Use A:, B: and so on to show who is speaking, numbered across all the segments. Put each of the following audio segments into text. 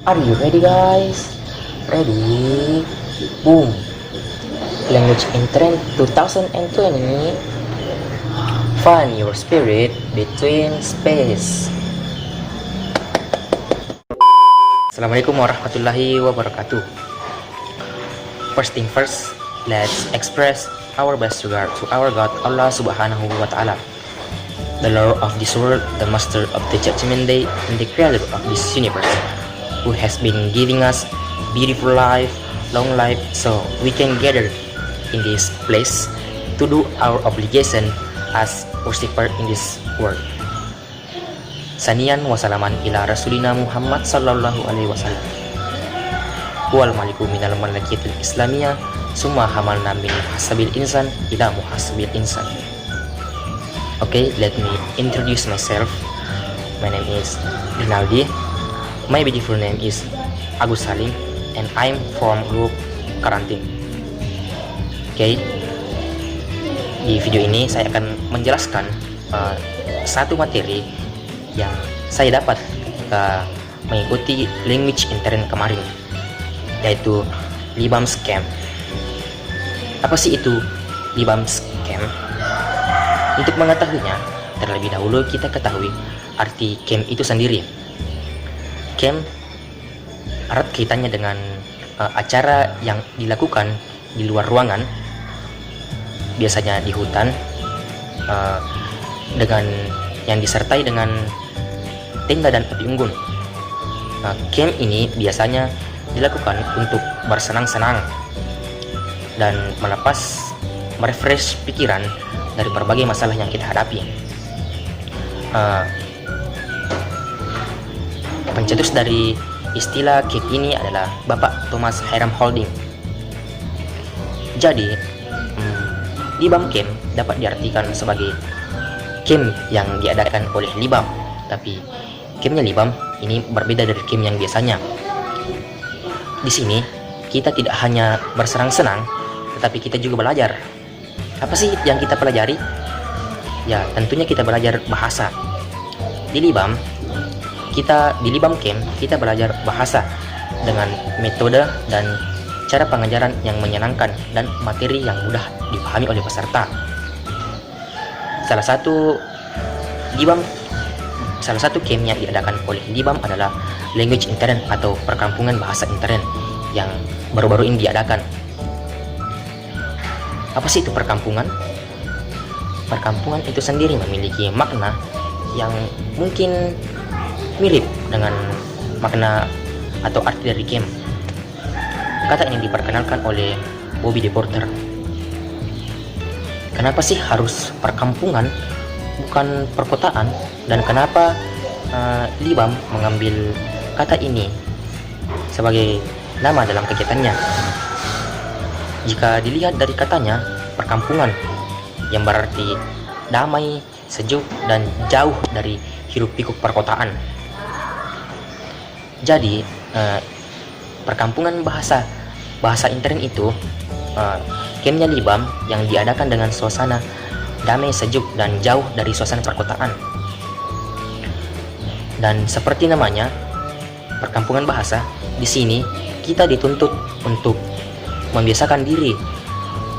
A: Are you ready, guys? Ready? Boom! Language in Trend 2020. Find your spirit between space. Assalamualaikum warahmatullahi wabarakatuh. First thing first, let's express our best regard to our God, Allah Subhanahu wa Ta'ala, the Lord of this world, the Master of the Judgment Day, and the Creator of this universe, who has been giving us beautiful life, long life, so we can gather in this place to do our obligation as worshipper in this world. Sanian wasalaman ila rasulina Muhammad sallallahu alaihi wasallam. Wal maliku minal malakiyatil islamiyah summa hamalna min hasabil insan ila muhasabil insan. Okay, let me introduce myself. My name is Rinaldi. My beautiful name is Agus Salim, and I'm from group Karantin. Okay, di video ini saya akan menjelaskan satu materi yang saya dapat ketika mengikuti language intern kemarin, yaitu Libam Scam. Apa sih itu Libam Scam? Untuk mengetahuinya, terlebih dahulu kita ketahui arti camp itu sendiri. Camp erat kaitannya dengan acara yang dilakukan di luar ruangan, biasanya di hutan, dengan yang disertai dengan tenda dan api unggun. Camp ini biasanya dilakukan untuk bersenang-senang dan melepas, merefresh pikiran dari berbagai masalah yang kita hadapi. Pencetus dari istilah camp ini adalah Bapak Thomas Hiram Holding. Jadi, Libam Camp dapat diartikan sebagai camp yang diadakan oleh Libam, tapi campnya Libam ini berbeda dari camp yang biasanya. Di sini kita tidak hanya bersenang-senang, tetapi kita juga belajar. Apa sih yang kita pelajari? Ya, tentunya kita belajar bahasa. Di Libam Camp kita belajar bahasa dengan metode dan cara pengajaran yang menyenangkan dan materi yang mudah dipahami oleh peserta. Salah satu camp yang diadakan oleh Libam adalah Language Intern atau perkampungan bahasa intern yang baru-baru ini diadakan. Apa sih itu perkampungan? Perkampungan itu sendiri memiliki makna yang mungkin mirip dengan makna atau arti dari camp. Kata ini diperkenalkan oleh Bobby De Porter. Kenapa sih harus perkampungan, bukan perkotaan? Dan kenapa Libam mengambil kata ini sebagai nama dalam kegiatannya? Jika dilihat dari katanya, perkampungan, yang berarti damai, sejuk, dan jauh dari hiruk-pikuk perkotaan. Jadi, perkampungan bahasa intern itu campnya Libam yang diadakan dengan suasana damai, sejuk, dan jauh dari suasana perkotaan. Dan seperti namanya, perkampungan bahasa, di sini kita dituntut untuk membiasakan diri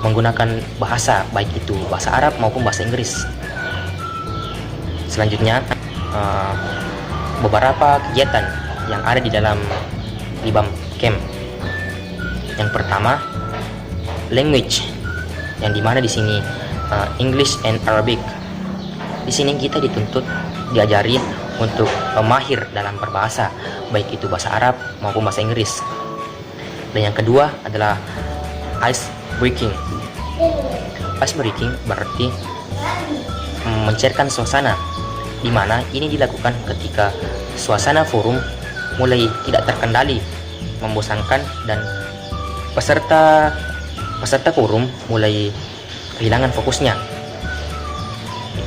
A: menggunakan bahasa, baik itu bahasa Arab maupun bahasa Inggris. Selanjutnya, beberapa kegiatan yang ada di dalam Libam Camp. Yang pertama, language, yang dimana di sini English and Arabic. Di sini kita dituntut diajari untuk mahir dalam berbahasa, baik itu bahasa Arab maupun bahasa Inggris. Dan yang kedua adalah ice breaking. Ice breaking berarti mencairkan suasana, di mana ini dilakukan ketika suasana forum mulai tidak terkendali, membosankan, dan peserta forum mulai kehilangan fokusnya.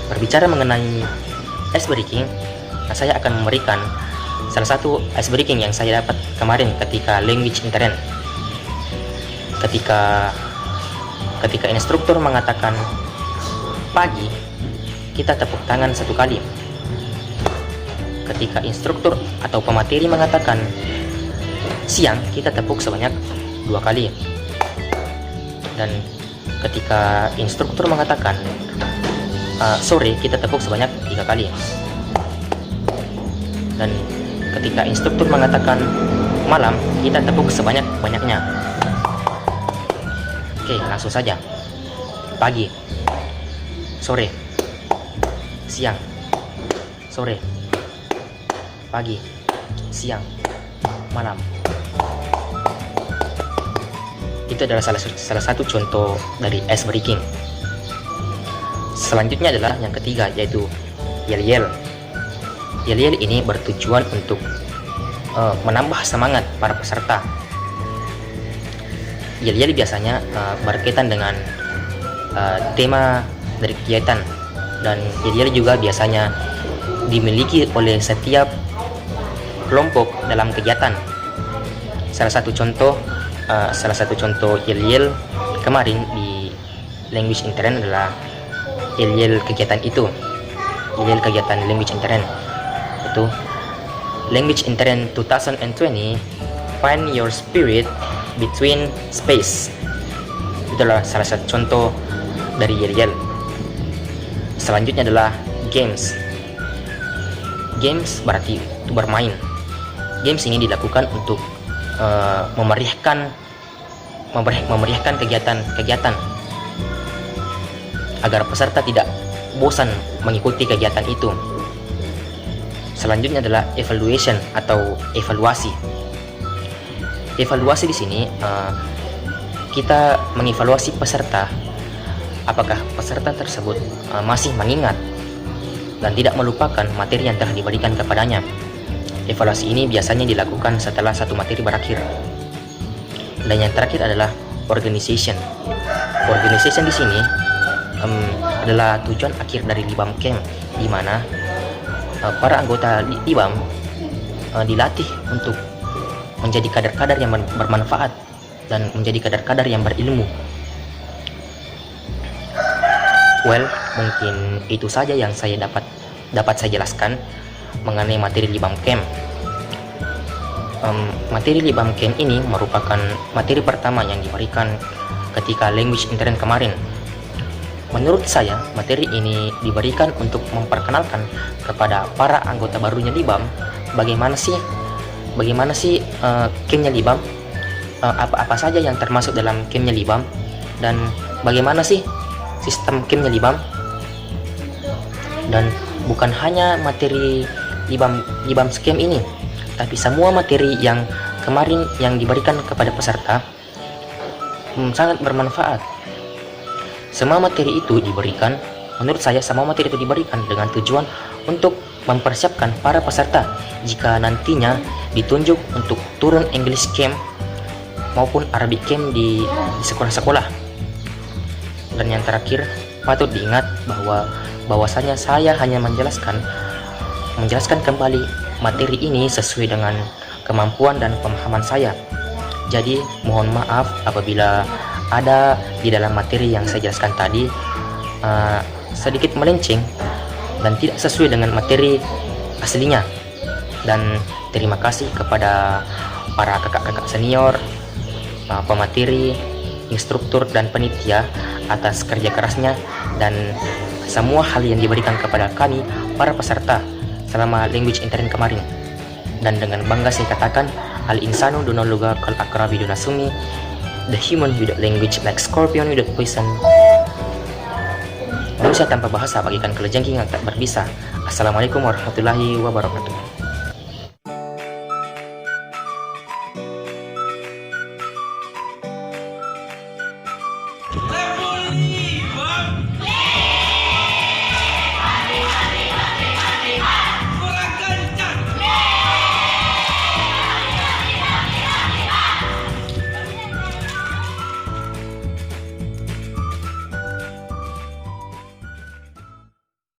A: Berbicara mengenai ice breaking, saya akan memberikan salah satu ice breaking yang saya dapat kemarin ketika language intern. Ketika instruktur mengatakan pagi, kita tepuk tangan satu kali. Ketika instruktur atau pemateri mengatakan siang kita tepuk sebanyak 2 kali. Dan ketika instruktur mengatakan sore, kita tepuk sebanyak 3 kali. Dan ketika instruktur mengatakan malam, kita tepuk sebanyak-banyaknya. Oke, langsung saja. Pagi, sore, siang, sore, pagi, siang, malam. Itu adalah salah satu contoh dari ice breaking. Selanjutnya adalah yang ketiga, yaitu yel-yel. Yel-yel ini bertujuan untuk menambah semangat para peserta. Yel-yel biasanya berkaitan dengan tema dari kegiatan, dan yel-yel juga biasanya dimiliki oleh setiap kelompok dalam kegiatan. Salah satu contoh yel-yel kemarin di language intern adalah yel-yel kegiatan itu. Yel-yel kegiatan language intern itu language intern 2020, find your spirit between space. Itulah salah satu contoh dari yel-yel. Selanjutnya adalah games. Games berarti itu bermain. Games ini dilakukan untuk memeriahkan kegiatan agar peserta tidak bosan mengikuti kegiatan itu. Selanjutnya adalah evaluation atau evaluasi. Evaluasi di sini kita mengevaluasi peserta, apakah peserta tersebut masih mengingat dan tidak melupakan materi yang telah diberikan kepadanya. Evaluasi ini biasanya dilakukan setelah satu materi berakhir. Dan yang terakhir adalah organization. Organization di sini adalah tujuan akhir dari Libam Camp, di mana para anggota Libam dilatih untuk menjadi kader-kader yang bermanfaat dan menjadi kader-kader yang berilmu. Well, mungkin itu saja yang saya dapat saya jelaskan mengenai materi Libam Camp. Materi Libam Camp ini merupakan materi pertama yang diberikan ketika language intern kemarin. Menurut saya, materi ini diberikan untuk memperkenalkan kepada para anggota barunya Libam bagaimana sih campnya Libam, apa saja yang termasuk dalam campnya Libam, dan bagaimana sih sistem campnya Libam. Dan bukan hanya materi Libam Scam ini, tapi semua materi yang kemarin yang diberikan kepada peserta sangat bermanfaat. Semua materi itu diberikan, menurut saya semua materi itu diberikan dengan tujuan untuk mempersiapkan para peserta jika nantinya ditunjuk untuk turun English Camp maupun Arabic Camp di sekolah-sekolah. Dan yang terakhir, patut diingat bahwasanya saya hanya menjelaskan kembali materi ini sesuai dengan kemampuan dan pemahaman saya. Jadi mohon maaf apabila ada di dalam materi yang saya jelaskan tadi sedikit melenceng dan tidak sesuai dengan materi aslinya. Dan terima kasih kepada para kakak-kakak senior, pemateri, instruktur, dan panitia atas kerja kerasnya dan semua hal yang diberikan kepada kami para peserta selama language intern kemarin. Dan dengan bangga saya katakan, al-insanu duna lugha kal akrabi duna sumi, the human without language like scorpion without poison. Manusia tanpa bahasa bagikan kelejengking yang tak berbisa. Assalamualaikum warahmatullahi wabarakatuh.